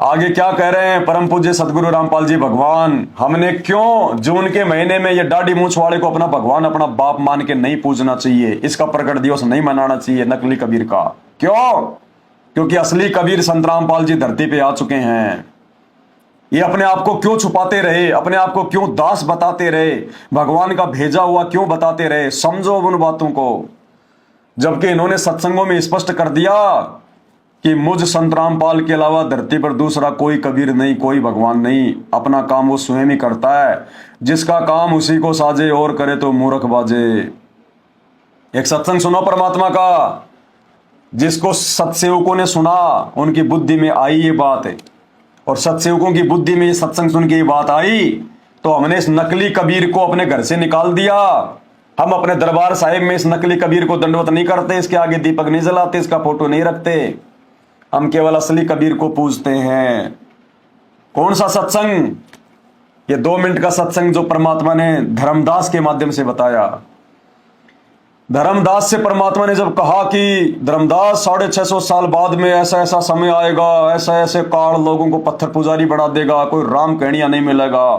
आगे क्या कह रहे हैं परम पूज्य सदगुरु रामपाल जी भगवान। हमने क्यों जून के महीने में ये दाढ़ी मूछ वाले को अपना भगवान अपना बाप मान के नहीं पूजना चाहिए, इसका प्रकट दिवस नहीं मनाना चाहिए नकली कबीर का। क्यों? क्योंकि असली कबीर संत रामपाल जी धरती पे आ चुके हैं। ये अपने आप को क्यों छुपाते रहे, अपने आप को क्यों दास बताते रहे, भगवान का भेजा हुआ क्यों बताते रहे? समझो उन बातों को। जबकि इन्होंने सत्संगों में स्पष्ट कर दिया कि मुझ संत रामपाल के अलावा धरती पर दूसरा कोई कबीर नहीं, कोई भगवान नहीं। अपना काम वो स्वयं ही करता है, जिसका काम उसी को साजे और करे तो मूर्ख बाजे। एक सत्संग सुनो परमात्मा का, जिसको सत्सेवकों ने सुना उनकी बुद्धि में आई ये बात है, और सत्सेवकों की बुद्धि में ये सत्संग सुन के ये बात आई तो हमने इस नकली कबीर को अपने घर से निकाल दिया। हम अपने दरबार साहिब में इस नकली कबीर को दंडवत नहीं करते, इसके आगे दीपक नहीं जलाते, इसका फोटो नहीं रखते। हम केवल असली कबीर को पूजते हैं। कौन सा सत्संग? ये 2 मिनट का सत्संग जो परमात्मा ने धर्मदास के माध्यम से बताया। धर्मदास से परमात्मा ने जब कहा कि धर्मदास 650 साल बाद में ऐसा ऐसा समय आएगा, ऐसा ऐसे काल लोगों को पत्थर पुजारी बढ़ा देगा, कोई राम कहनिया नहीं मिलेगा,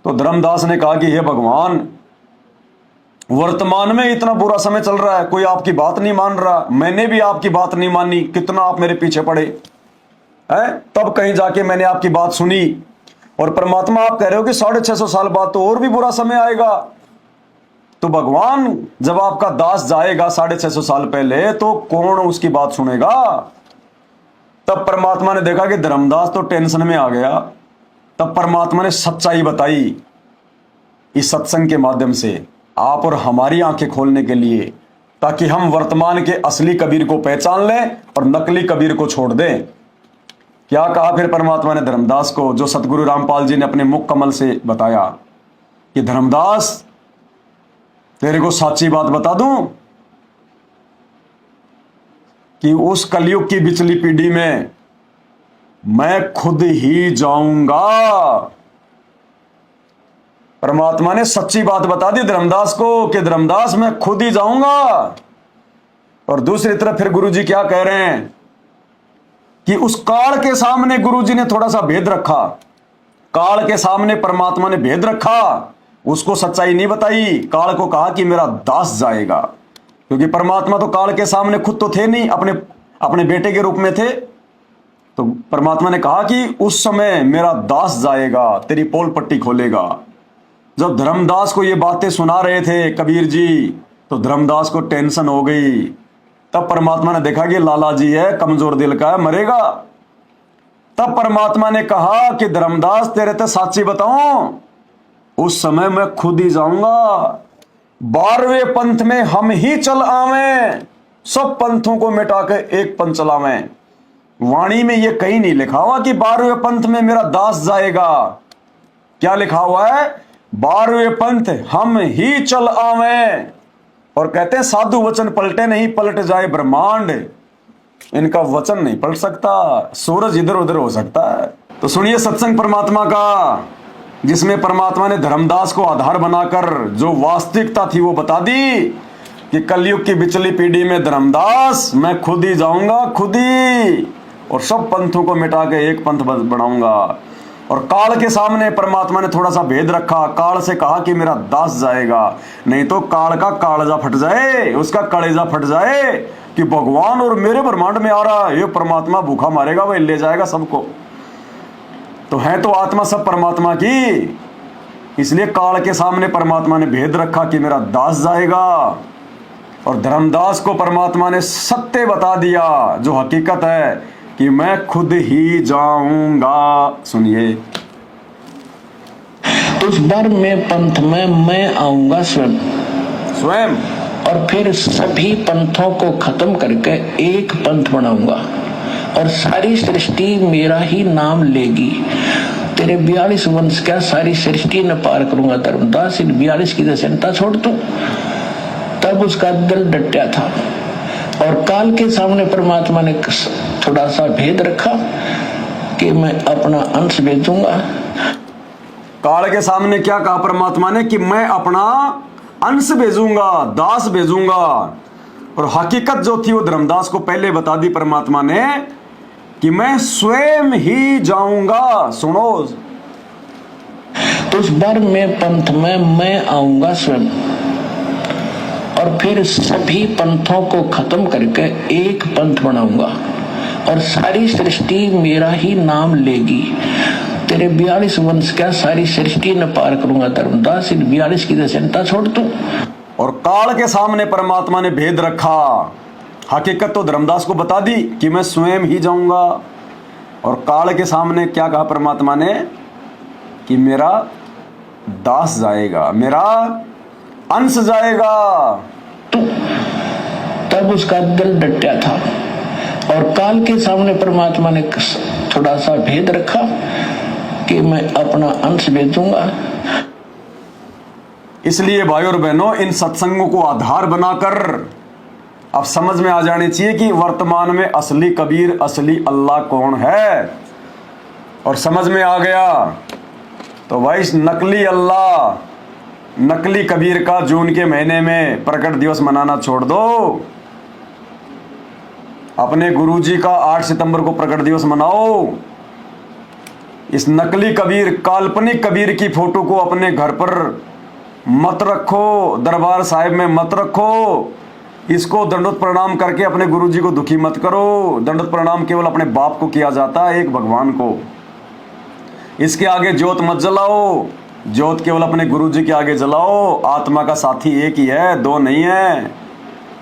तो धर्मदास ने कहा कि हे भगवान, वर्तमान में इतना बुरा समय चल रहा है, कोई आपकी बात नहीं मान रहा, मैंने भी आपकी बात नहीं मानी, कितना आप मेरे पीछे पड़े हैं, तब कहीं जाके मैंने आपकी बात सुनी। और परमात्मा आप कह रहे हो कि 650 साल बाद तो और भी बुरा समय आएगा। तो भगवान जब आपका दास जाएगा 650 साल पहले तो कौन उसकी बात सुनेगा? तब परमात्मा ने देखा कि धर्मदास तो टेंशन में आ गया। तब परमात्मा ने सच्चाई बताई इस सत्संग के माध्यम से, आप और हमारी आंखें खोलने के लिए, ताकि हम वर्तमान के असली कबीर को पहचान लें और नकली कबीर को छोड़ दें। क्या कहा फिर परमात्मा ने धर्मदास को, जो सतगुरु रामपाल जी ने अपने मुख कमल से बताया कि धर्मदास तेरे को सच्ची बात बता दूं कि उस कलयुग की बिचली पीढ़ी में मैं खुद ही जाऊंगा। परमात्मा ने सच्ची बात बता दी धर्मदास को कि धर्मदास मैं खुद ही जाऊंगा। और दूसरी तरफ फिर गुरुजी क्या कह रहे हैं कि उस काल के सामने गुरुजी ने थोड़ा सा भेद रखा। काल के सामने परमात्मा ने भेद रखा, उसको सच्चाई नहीं बताई। काल को कहा कि मेरा दास जाएगा, क्योंकि परमात्मा तो काल के सामने खुद तो थे नहीं, अपने बेटे के रूप में थे। तो परमात्मा ने कहा कि उस समय मेरा दास जाएगा, तेरी पोल पट्टी खोलेगा। जब धर्मदास को ये बातें सुना रहे थे कबीर जी, तो धर्मदास को टेंशन हो गई। तब परमात्मा ने देखा कि लाला जी है, कमजोर दिल का है, मरेगा। तब परमात्मा ने कहा कि धर्मदास तेरे तो साची बताऊं, उस समय मैं खुद ही जाऊंगा। 12वें पंथ में हम ही चल आवें, सब पंथों को मिटा के एक पंथ चलावें। वाणी में ये कहीं नहीं लिखा हुआ कि 12वें पंथ में मेरा दास जाएगा। क्या लिखा हुआ है? 12वें पंथ हम ही चल आवें। और कहते हैं साधु वचन पलटे नहीं, पलट जाए ब्रह्मांड। इनका वचन नहीं पलट सकता, सूरज इधर उधर हो सकता है। तो सुनिए सत्संग परमात्मा का, जिसमें परमात्मा ने धर्मदास को आधार बनाकर जो वास्तविकता थी वो बता दी कि कलयुग की बिचली पीढ़ी में धर्मदास मैं खुद ही जाऊंगा, खुद ही, और सब पंथों को मिटा के एक पंथ बनाऊंगा। और काल के सामने परमात्मा ने थोड़ा सा भेद रखा। काल से कहा कि मेरा दास जाएगा, नहीं तो काल का कालजा फट जाए, उसका कलेजा फट जाए कि भगवान और मेरे ब्रह्मांड में आ रहा है, ये परमात्मा भूखा मारेगा, वह ले जाएगा सबको। तो है तो आत्मा सब परमात्मा की, इसलिए काल के सामने परमात्मा ने भेद रखा कि मेरा दास जाएगा। और धर्मदास को परमात्मा ने सत्य बता दिया, जो हकीकत है, कि मैं खुद ही जाऊंगा। सुनिए, उस बार में पंथ में मैं आऊंगा स्वयं, और फिर सभी पंथों को खत्म करके एक पंथ बनाऊंगा, और सारी सृष्टि मेरा ही नाम लेगी। तेरे 42 वंश क्या सारी सृष्टि न पार करूंगा धर्मदास, इन 42 की चिंता छोड़ दूं। तब उसका दिल डटा था, और काल के सामने परमात्मा ने थोड़ा सा भेद रखा कि मैं अपना अंश भेजूंगा। काल के सामने क्या कहा परमात्मा ने कि मैं अपना अंश भेजूंगा, दास भेजूंगा। और हकीकत जो थी वो धर्मदास को पहले बता दी परमात्मा ने कि मैं स्वयं ही जाऊंगा। सुनो, उस बार में पंथ में मैं आऊंगा स्वयं, और फिर सभी पंथों को खत्म करके एक पंथ बनाऊंगा, और सारी सृष्टि मेरा ही नाम लेगी। तेरे 42 वंश क्या सारी सृष्टि न पार करूंगा धर्मदास, इन 42 की तो चिंता छोड़ तू। और काल के सामने परमात्मा ने भेद रखा। हकीकत तो धर्मदास को बता दी कि मैं स्वयं ही जाऊंगा, और काल के सामने क्या कहा परमात्मा ने कि मेरा दास जाएगा, मेरा अंश जाएगा। तब उसका दिल डटा था, और काल के सामने परमात्मा ने थोड़ा सा भेद रखा कि मैं अपना अंश भेजूंगा। इसलिए भाई और बहनों, इन सत्संगों को आधार बनाकर अब समझ में आ जानी चाहिए कि वर्तमान में असली कबीर, असली अल्लाह कौन है। और समझ में आ गया तो भाई इस नकली अल्लाह, नकली कबीर का जून के महीने में प्रकट दिवस मनाना छोड़ दो। अपने गुरुजी का 8 सितंबर को प्रकट दिवस मनाओ। इस नकली कबीर, काल्पनिक कबीर की फोटो को अपने घर पर मत रखो, दरबार साहिब में मत रखो। इसको दंडोत प्रणाम करके अपने गुरुजी को दुखी मत करो। दंडोत प्रणाम केवल अपने बाप को किया जाता है, एक भगवान को। इसके आगे ज्योत मत जलाओ, ज्योत केवल अपने गुरुजी के आगे जलाओ। आत्मा का साथी एक ही है, दो नहीं है।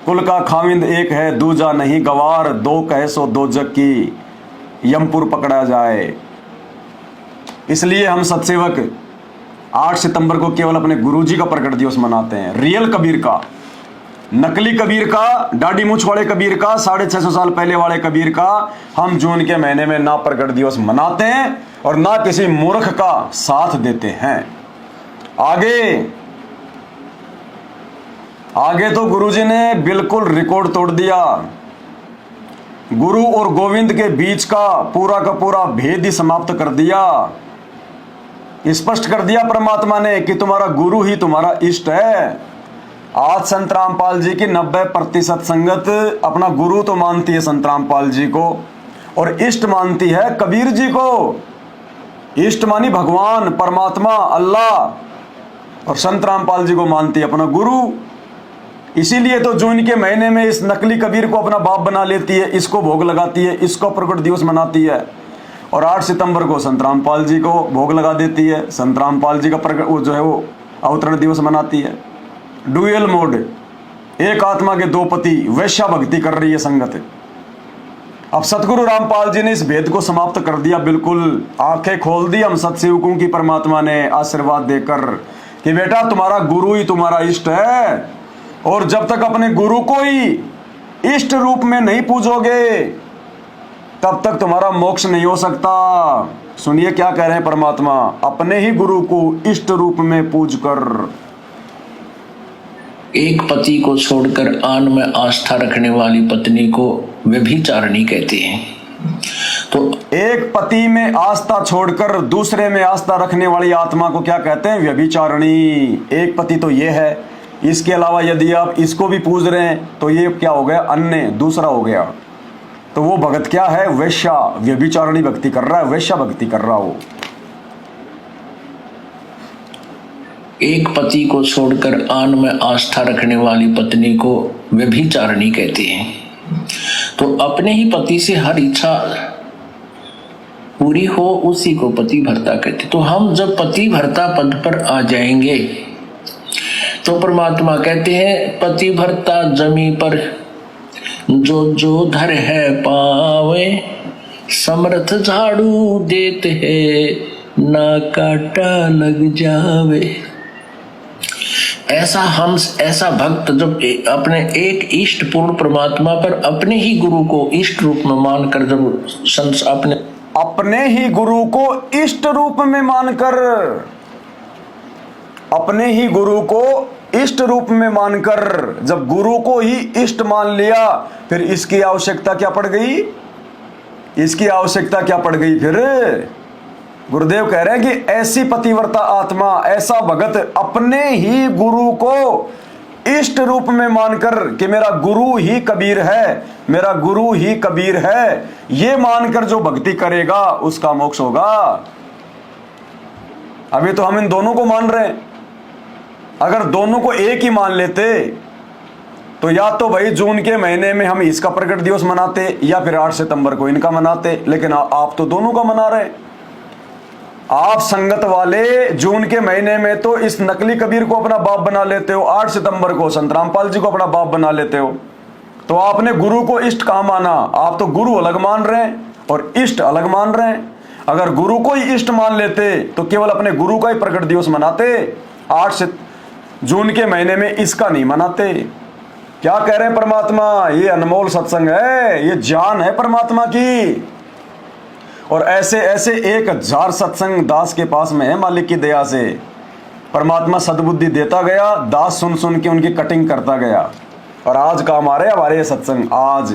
कुल का खाविंद एक है, दूजा नहीं गवार। दो कहे सो दो जग की, यमपुर पकड़ा जाए। इसलिए हम सत्सेवक 8 सितंबर को केवल अपने गुरुजी का प्रकट दिवस मनाते हैं। रियल कबीर का, नकली कबीर का, दाढ़ी मूछ वाले कबीर का, 650 साल पहले वाले कबीर का हम जून के महीने में ना प्रकट दिवस मनाते हैं और ना किसी मूर्ख का साथ देते हैं। आगे तो गुरुजी ने बिल्कुल रिकॉर्ड तोड़ दिया। गुरु और गोविंद के बीच का पूरा भेद ही समाप्त कर दिया। स्पष्ट कर दिया परमात्मा ने कि तुम्हारा गुरु ही तुम्हारा इष्ट है। आज संत रामपाल जी की 90% संगत अपना गुरु तो मानती है संत रामपाल जी को, और इष्ट मानती है कबीर जी को। इष्ट मानी भगवान, परमात्मा, अल्लाह, और संत रामपाल जी को मानती है अपना गुरु। इसीलिए तो जून के महीने में इस नकली कबीर को अपना बाप बना लेती है, इसको भोग लगाती है, इसको प्रकट दिवस मनाती है, और 8 सितंबर को संत रामपाल जी को भोग लगा देती है। संत रामपाल जी का प्रकट वो जो है वो अवतरण दिवस मनाती है। डुअल मोड, एक आत्मा के दो पति, वैश्या भक्ति कर रही है संगत। अब सतगुरु रामपाल जी ने इस भेद को समाप्त कर दिया, बिल्कुल आंखें खोल दी हम सत्सेवकों की परमात्मा ने आशीर्वाद देकर कि बेटा तुम्हारा गुरु ही तुम्हारा इष्ट है, और जब तक अपने गुरु को ही इष्ट रूप में नहीं पूजोगे तब तक तुम्हारा मोक्ष नहीं हो सकता। सुनिए क्या कह रहे हैं परमात्मा, अपने ही गुरु को इष्ट रूप में पूज कर। एक पति को छोड़कर आन में आस्था रखने वाली पत्नी को व्यभिचारिणी कहते हैं। तो एक पति में आस्था छोड़कर दूसरे में आस्था रखने वाली आत्मा को क्या कहते हैं? व्यभिचारिणी। एक पति तो ये है, इसके अलावा यदि आप इसको भी पूज रहे हैं तो ये क्या हो गया? अन्य, दूसरा हो गया। तो वो भगत क्या है? वैश्या, व्यभिचारिणी भक्ति कर रहा है, वैश्या भक्ति कर रहा हो। एक पति को छोड़कर आन में आस्था रखने वाली पत्नी को व्यभिचारिणी कहते हैं। तो अपने ही पति से हर इच्छा पूरी हो उसी को पति भर्ता कहते। तो हम जब पति भर्ता पद पर आ जाएंगे तो परमात्मा कहते हैं पति भर्ता जमी पर जो जो धर है पावे, समर्थ झाड़ू देते है ना काटा लग जावे। ऐसा हंस, ऐसा भक्त जब अपने एक इष्ट पूर्ण परमात्मा पर अपने ही गुरु को इष्ट रूप में मानकर, जब अपने ही गुरु को इष्ट रूप में मानकर, अपने ही गुरु को इष्ट रूप में मानकर जब गुरु को ही इष्ट मान लिया, फिर इसकी आवश्यकता क्या पड़ गई? इसकी आवश्यकता क्या पड़ गई फिर? गुरुदेव कह रहे हैं कि ऐसी पतिव्रता आत्मा, ऐसा भगत अपने ही गुरु को इष्ट रूप में मानकर कि मेरा गुरु ही कबीर है, मेरा गुरु ही कबीर है, ये मानकर जो भक्ति करेगा उसका मोक्ष होगा। अभी तो हम इन दोनों को मान रहे हैं। अगर दोनों को एक ही मान लेते तो या तो भाई जून के महीने में हम इसका प्रकट दिवस मनाते या फिर 8 सितंबर को इनका मनाते, लेकिन आप तो दोनों का मना रहे हैं। आप संगत वाले जून के महीने में तो इस नकली कबीर को अपना बाप बना लेते हो, 8 सितंबर को संत रामपाल जी को अपना बाप बना लेते हो। तो आपने गुरु को इष्ट कहां माना? आप तो गुरु अलग मान रहे हैं और इष्ट अलग मान रहे हैं। अगर गुरु को ही इष्ट मान लेते तो केवल अपने गुरु का ही प्रकट दिवस मनाते, 8 जून के महीने में इसका नहीं मनाते। क्या कह रहे हैं परमात्मा? ये अनमोल सत्संग है, ये जान है परमात्मा की। और ऐसे ऐसे 1000 सत्संग दास के पास में है। मालिक की दया से परमात्मा सद्बुद्धि देता गया, दास सुन सुन के उनकी कटिंग करता गया और आज काम आ रहे हमारे ये सत्संग। आज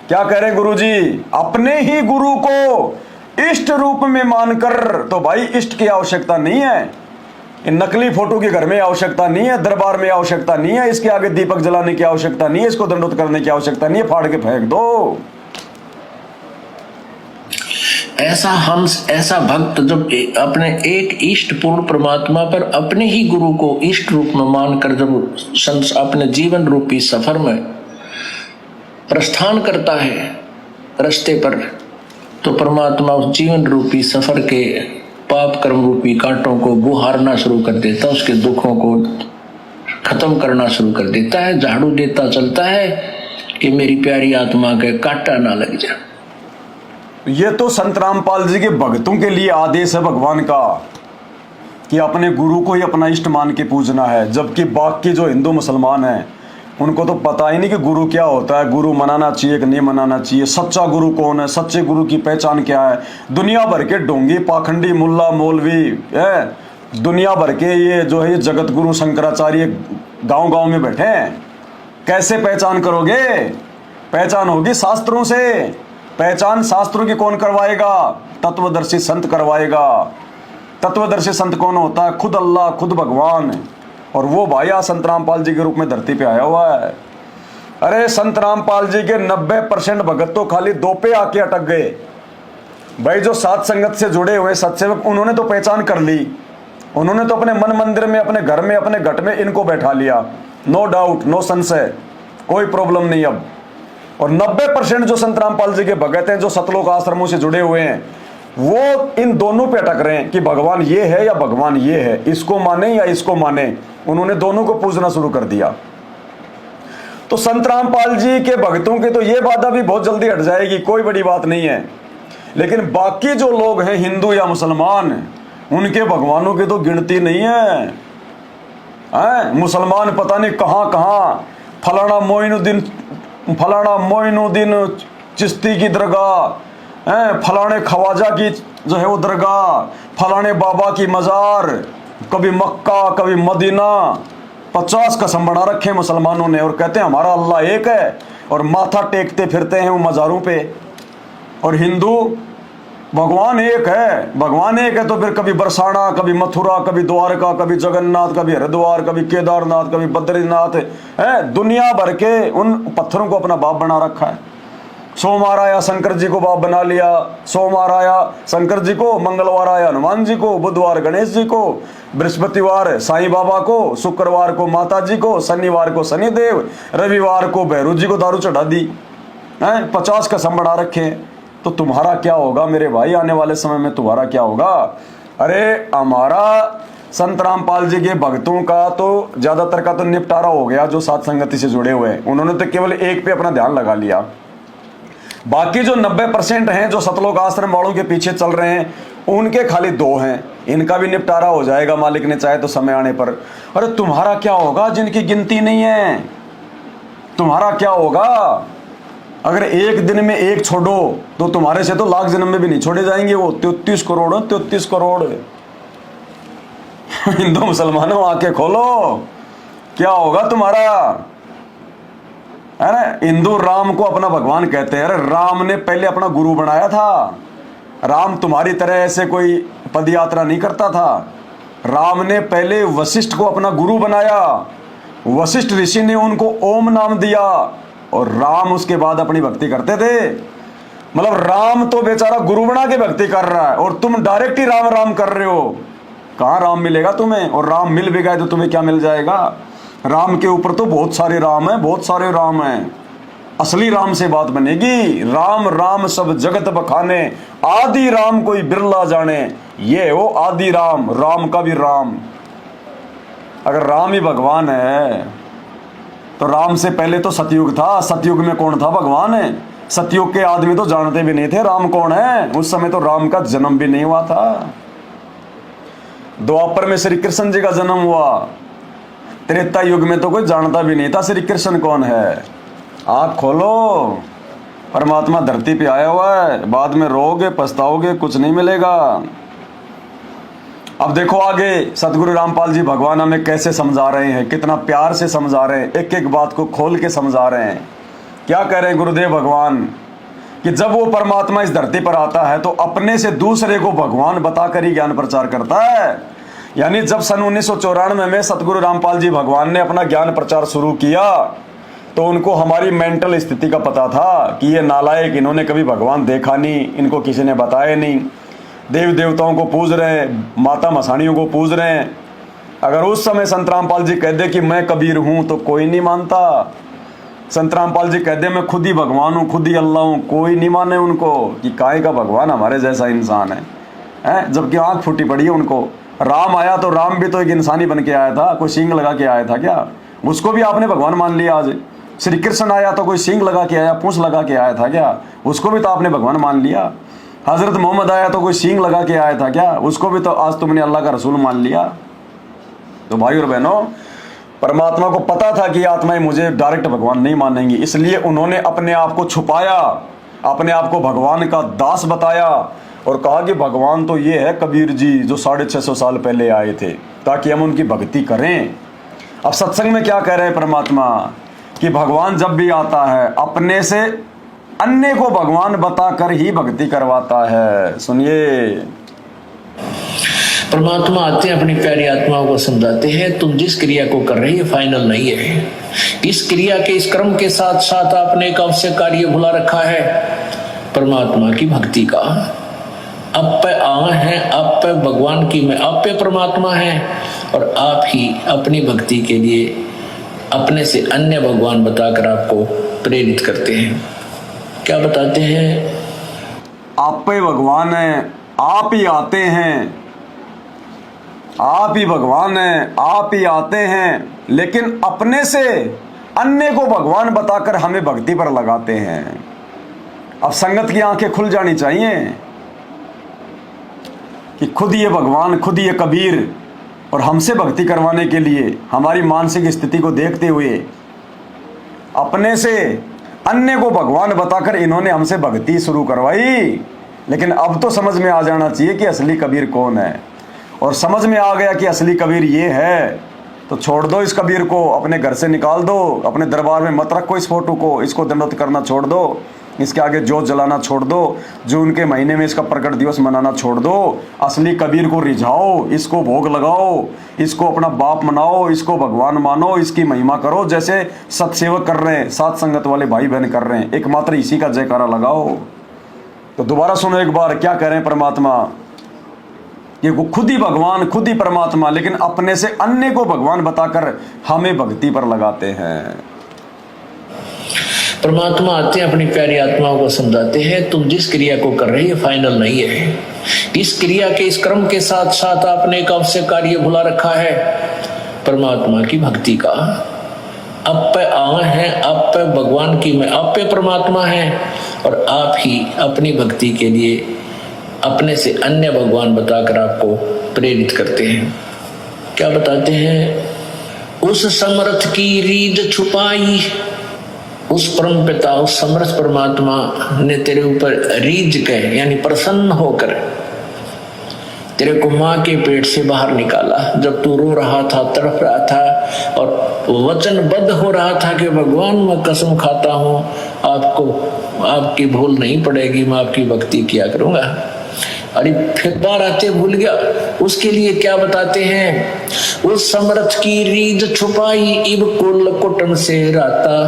क्या कह रहे हैं गुरु जी? अपने ही गुरु को इष्ट रूप में मानकर, तो भाई इष्ट की आवश्यकता नहीं है, इन नकली फोटो के घर में आवश्यकता नहीं है, दरबार में आवश्यकता नहीं है, इसके आगे दीपक जलाने की आवश्यकता नहीं है, इसको दंडोत करने की आवश्यकता नहीं है, फाड़ के फेंक दो। ऐसा भक्त जब अपने एक इष्ट पूर्ण परमात्मा पर अपने ही गुरु को इष्ट रूप में मानकर जब अपने जीवन रूपी सफर में प्रस्थान करता है रास्ते पर, तो परमात्मा उस जीवन रूपी सफर के पाप कर्म रूपी कांटों को बुहारना शुरू कर देता, उसके दुखों को खत्म करना शुरू कर देता है, झाड़ू देता चलता है कि मेरी प्यारी आत्मा के कांटा ना लग जाए। ये तो संत रामपाल जी के भक्तों के लिए आदेश है भगवान का कि अपने गुरु को ही अपना इष्ट मान के पूजना है, जबकि बाकी जो हिंदू मुसलमान हैं उनको तो पता ही नहीं कि गुरु क्या होता है, गुरु मनाना चाहिए कि नहीं मनाना चाहिए, सच्चा गुरु कौन है, सच्चे गुरु की पहचान क्या है। दुनिया भर के ढोंगी पाखंडी मुल्ला मौलवी है, दुनिया भर के ये जो है जगत गुरु शंकराचार्य गांव गांव में बैठे हैं। कैसे पहचान करोगे? पहचान होगी शास्त्रों से। पहचान शास्त्रों की कौन करवाएगा? तत्वदर्शी संत करवाएगा। तत्वदर्शी संत कौन होता है? खुद अल्लाह, खुद भगवान। और वो भाई संत रामपाल जी के रूप में धरती पे आया हुआ है। अरे संत रामपाल जी के 90% भगत तो खाली 2 पे आके अटक गए। भाई जो सात संगत से जुड़े हुए सत्सेवक, उन्होंने तो पहचान कर ली, उन्होंने तो अपने मन मंदिर में, अपने घर में, अपने घट में इनको बैठा लिया। नो डाउट, नो संशय, कोई प्रॉब्लम नहीं अब। और 90% जो संत रामपाल जी के भगत हैं, जो सतलोक आश्रमों से जुड़े हुए हैं, वो इन दोनों पे अटक रहे हैं कि भगवान ये है या भगवान ये है, इसको माने या इसको माने। उन्होंने दोनों को पूजना शुरू कर दिया। तो संत रामपाल जी के भक्तों की तो ये बाधा भी बहुत जल्दी हट जाएगी, कोई बड़ी बात नहीं है। लेकिन बाकी जो लोग हैं, हिंदू या मुसलमान, उनके भगवानों की तो गिनती नहीं है। मुसलमान पता नहीं कहां कहां, फलाना मोइनुद्दीन चिश्ती की दरगाह, फलाने खवाजा की जो है वो दरगाह, फलाने बाबा की मजार, कभी मक्का कभी मदीना, 50 कसम बना रखे मुसलमानों ने, और कहते हैं हमारा अल्लाह एक है, और माथा टेकते फिरते हैं वो मजारों पे। और हिंदू भगवान एक है, भगवान एक है तो फिर कभी बरसाना, कभी मथुरा, कभी द्वारका, कभी जगन्नाथ, कभी हरिद्वार, कभी केदारनाथ, कभी बद्रीनाथ है। दुनिया भर के उन पत्थरों को अपना बाप बना रखा है। सोमवार आया शंकर जी को बाप बना लिया, सोमवार आया शंकर जी को, मंगलवार आया हनुमान जी को, बुधवार गणेश जी को, बृहस्पतिवार साईं बाबा को, शुक्रवार को माता जी को, शनिवार को शनिदेव, रविवार को भैरू जी को दारू चढ़ा दी। 50 कसम बढ़ा रखे। तो तुम्हारा क्या होगा मेरे भाई? आने वाले समय में तुम्हारा क्या होगा? अरे हमारा संत रामपाल जी के भक्तों का तो ज्यादातर का तो निपटारा हो गया, जो सात संगति से जुड़े हुए हैं, उन्होंने तो केवल एक पे अपना ध्यान लगा लिया। बाकी जो 90% हैं, जो सतलोक आश्रम वालों के पीछे चल रहे हैं, उनके खाली 2 हैं। इनका भी निपटारा हो जाएगा मालिक ने चाहे तो समय आने पर। अरे तुम्हारा क्या होगा जिनकी गिनती नहीं है? तुम्हारा क्या होगा? अगर एक दिन में एक छोड़ो तो तुम्हारे से तो लाख जन्म में भी नहीं छोड़े जाएंगे वो 33 करोड़ 33 करोड़। हिंदू मुसलमानों आंखें खोलो, क्या होगा तुम्हारा? है ना, हिंदू राम को अपना भगवान कहते हैं। अरे राम ने पहले अपना गुरु बनाया था। राम तुम्हारी तरह ऐसे कोई पद यात्रा नहीं करता था। राम ने पहले वशिष्ठ को अपना गुरु बनाया, वशिष्ठ ऋषि ने उनको ओम नाम दिया और राम उसके बाद अपनी भक्ति करते थे। मतलब राम तो बेचारा गुरु बना के भक्ति कर रहा है और तुम डायरेक्ट ही राम राम कर रहे हो। कहाँ राम मिलेगा तुम्हें? और राम मिल भी गए तो तुम्हें क्या मिल जाएगा? राम के ऊपर तो बहुत सारे राम हैं, बहुत सारे राम हैं। असली राम से बात बनेगी। राम राम सब जगत बखाने, आदि राम कोई बिरला जाने। ये हो आदि राम, राम का भी राम। अगर राम ही भगवान है तो राम से पहले तो सतयुग था। सतयुग में कौन था भगवान है? सतयुग के आदमी तो जानते भी नहीं थे राम कौन है। उस समय तो राम का जन्म भी नहीं हुआ था। द्वापर में श्री कृष्ण जी का जन्म हुआ। त्रेता युग में तो कोई जानता भी नहीं था श्री कृष्ण कौन है। आँख खोलो, परमात्मा धरती पे आया हुआ है। बाद में रोगे, पछताओगे, कुछ नहीं मिलेगा। अब देखो आगे सतगुरु रामपाल जी भगवान हमें कैसे समझा रहे हैं, कितना प्यार से समझा रहे हैं, एक एक बात को खोल के समझा रहे हैं। क्या कह रहे हैं गुरुदेव भगवान कि जब वो परमात्मा इस धरती पर आता है तो अपने से दूसरे को भगवान बताकर ही ज्ञान प्रचार करता है। यानी जब सन 1994 में सतगुरु रामपाल जी भगवान ने अपना ज्ञान प्रचार शुरू किया तो उनको हमारी मेंटल स्थिति का पता था कि ये नालायक, इन्होंने कभी भगवान देखा नहीं, इनको किसी ने बताया नहीं, देव देवताओं को पूज रहे हैं, माता मसाणियों को पूज रहे हैं। अगर उस समय संत रामपाल जी कह दे कि मैं कबीर हूं तो कोई नहीं मानता। संत रामपाल जी कह दे मैं खुद ही भगवान हूं, खुद ही अल्लाह हूं, कोई नहीं माने उनको कि काहे का भगवान हमारे जैसा इंसान है। जबकि आंख फूटी पड़ी है उनको। राम आया तो राम भी तो एक इंसानी बन के आया था, कोई सींग लगा के आया था क्या? उसको भी आपने भगवान मान लिया आज। श्री कृष्ण आया तो कोई सींग लगा के आया, पूंछ लगा के आया था क्या? उसको भी तो आपने भगवान मान लिया। हजरत मोहम्मद आया तो कोई सींग लगा के आया था क्या? उसको भी तो आज तुमने अल्लाह का रसूल मान लिया। तो भाई और बहनों, परमात्मा को पता था कि आत्माएं मुझे डायरेक्ट भगवान नहीं मानेंगी, इसलिए उन्होंने अपने आप को छुपाया, अपने आप को भगवान का दास बताया और कहा कि भगवान तो ये है कबीर जी जो 650 साल पहले आए थे, ताकि हम उनकी भक्ति करें। अब सत्संग में क्या कह रहे हैं परमात्मा कि भगवान जब भी आता है अपने से अन्य को भगवान बताकर ही भक्ति करवाता है। सुनिए, परमात्मा आते हैं, अपनी प्यारी आत्माओं को समझाते हैं तुम जिस क्रिया को कर रहे हो फाइनल नहीं है। इस क्रिया के, इस क्रम के साथ साथ आपने एक अवश्य कार्य भुला रखा है, परमात्मा की भक्ति का। अब पे आ है, अब पे भगवान की मैं, अब पे परमात्मा है और आप ही अपनी भक्ति के लिए अपने से अन्य भगवान बताकर आपको प्रेरित करते हैं। क्या बताते हैं? आप पे भगवान है, आप ही आते हैं, आप ही भगवान हैं, आप ही आते हैं, लेकिन अपने से अन्य को भगवान बताकर हमें भक्ति पर लगाते हैं। अब संगत की आंखें खुल जानी चाहिए कि खुद ये भगवान, खुद ये कबीर और हमसे भक्ति करवाने के लिए हमारी मानसिक स्थिति को देखते हुए अपने से अन्य को भगवान बताकर इन्होंने हमसे भक्ति शुरू करवाई। लेकिन अब तो समझ में आ जाना चाहिए कि असली कबीर कौन है। और समझ में आ गया कि असली कबीर ये है तो छोड़ दो इस कबीर को, अपने घर से निकाल दो, अपने दरबार में मत रखो इस फोटो को, इसको दंडवत करना छोड़ दो, इसके आगे जोत जलाना छोड़ दो, जून के महीने में इसका प्रकट दिवस मनाना छोड़ दो। असली कबीर को रिझाओ, इसको भोग लगाओ, इसको अपना बाप मनाओ, इसको भगवान मानो, इसकी महिमा करो जैसे सत्सेवक कर रहे हैं, साथ संगत वाले भाई बहन कर रहे हैं। एकमात्र इसी का जयकारा लगाओ। तो दोबारा सुनो एक बार क्या कह रहे हैं परमात्मा, ये वो खुद ही भगवान, खुद ही परमात्मा, लेकिन अपने से अन्य को भगवान बताकर हमें भक्ति पर लगाते हैं। परमात्मा आते हैं, अपनी प्यारी आत्माओं को समझाते हैं तुम जिस क्रिया को कर रहे हो फाइनल नहीं है। इस क्रिया के, इस क्रम के साथ साथ आपने एक अवश्य कार्य भुला रखा है, परमात्मा की भक्ति का। अब पे आ है, अब पे भगवान की मैं, अब पे परमात्मा है और आप ही अपनी भक्ति के लिए अपने से अन्य भगवान बताकर आपको प्रेरित करते हैं। क्या बताते हैं? उस समर्थ की रीझ छुपाई, उस परम पिता, उस समर्थ परमात्मा ने तेरे ऊपर रीझ के यानी प्रसन्न होकर तेरे को माँ के पेट से बाहर निकाला। जब तू रो रहा था, तड़प रहा था और वचनबद्ध हो रहा था कि भगवान मैं कसम खाता हूँ आपको, आपकी भूल नहीं पड़ेगी, मैं आपकी भक्ति किया करूँगा। अरे फिर बार आते भूल गया। उसके लिए क्या बताते हैं, उस समर्थ की रीझ छुपाई इब कुल कुटुंब से राता,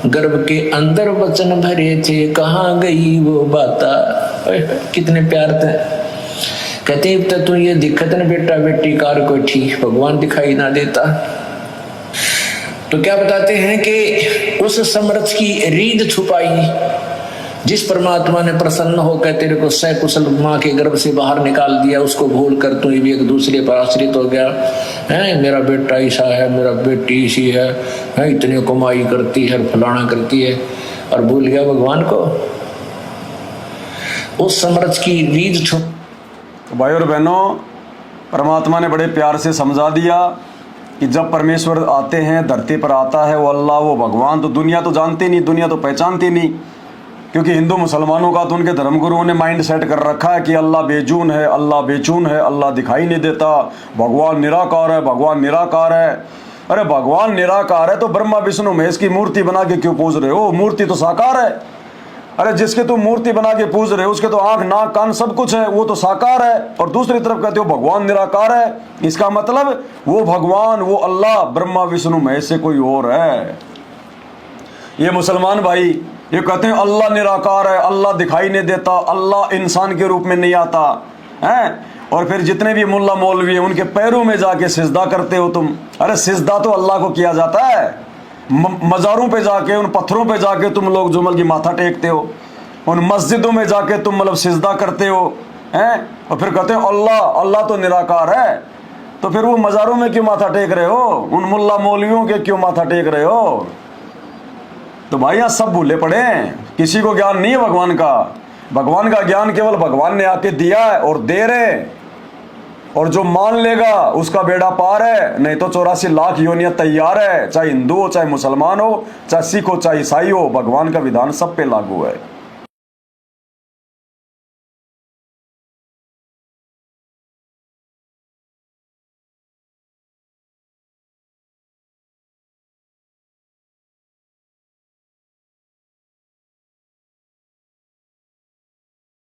गर्भ के अंदर वचन भरे थे कहाँ गई वो बाता। कितने प्यार थे। कहते अब तक तो ये दिक्कत न बेटा बेटी कार कोई ठीक भगवान दिखाई ना देता। तो क्या बताते हैं कि उस समर्थ की रीढ़ छुपाई, जिस परमात्मा ने प्रसन्न होकर तेरे को सकुशल माँ के गर्भ से बाहर निकाल दिया, उसको भूल कर तू भी एक दूसरे पर आश्रित हो गया है। मेरा बेटा ऐसा है, मेरा बेटी ऐसी है, इतनी कमाई करती है, फलाना करती है, और भूल गया भगवान को। उस समर्थ की रीढ़ छुप। भाई और बहनों, परमात्मा ने बड़े प्यार से समझा दिया कि जब परमेश्वर आते हैं, धरती पर आता है वो अल्लाह, वो भगवान, तो दुनिया तो जानती नहीं, दुनिया तो पहचानती नहीं। क्योंकि हिंदू मुसलमानों का तो उनके धर्मगुरुओं ने माइंड सेट कर रखा है कि अल्लाह बेजून है, अल्लाह बेचून है, अल्लाह दिखाई नहीं देता, भगवान निराकार है, भगवान निराकार है। अरे भगवान निराकार है तो ब्रह्मा विष्णु महेश की मूर्ति बना के क्यों पूज रहे हो? मूर्ति तो साकार है। अरे जिसके तुम मूर्ति बना के पूज रहे हो उसके तो आंख नाक कान सब कुछ है, वो तो साकार है। और दूसरी तरफ कहते हो भगवान निराकार है, इसका मतलब वो भगवान, वो अल्लाह ब्रह्मा विष्णु महेश से कोई और है। ये मुसलमान भाई ये कहते हैं अल्लाह निराकार है, अल्लाह दिखाई नहीं देता, अल्लाह इंसान के रूप में नहीं आता है। और फिर जितने भी मुल्ला मौलवी हैं उनके पैरों में जाके सिजदा करते हो तुम। अरे सिजदा तो अल्लाह को किया जाता है, मज़ारों पे जाके, उन पत्थरों पे जाके तुम लोग जुमल की माथा टेकते हो, उन मस्जिदों में जाके तुम मतलब सिजदा करते हो हैं, और फिर कहते हो अल्लाह, अल्लाह तो निराकार है। तो फिर वो मज़ारों में क्यों माथा टेक रहे हो? उन मुल्ला मौलवियों के क्यों माथा टेक रहे हो? तो भाई यहाँ सब भूले पड़े हैं, किसी को ज्ञान नहीं है भगवान का। भगवान का ज्ञान केवल भगवान ने आके दिया है और दे रहे, और जो मान लेगा उसका बेड़ा पार है, नहीं तो 84 लाख योनियां तैयार है, चाहे हिंदू हो, चाहे मुसलमान हो, चाहे सिख हो, चाहे ईसाई हो, भगवान का विधान सब पे लागू है।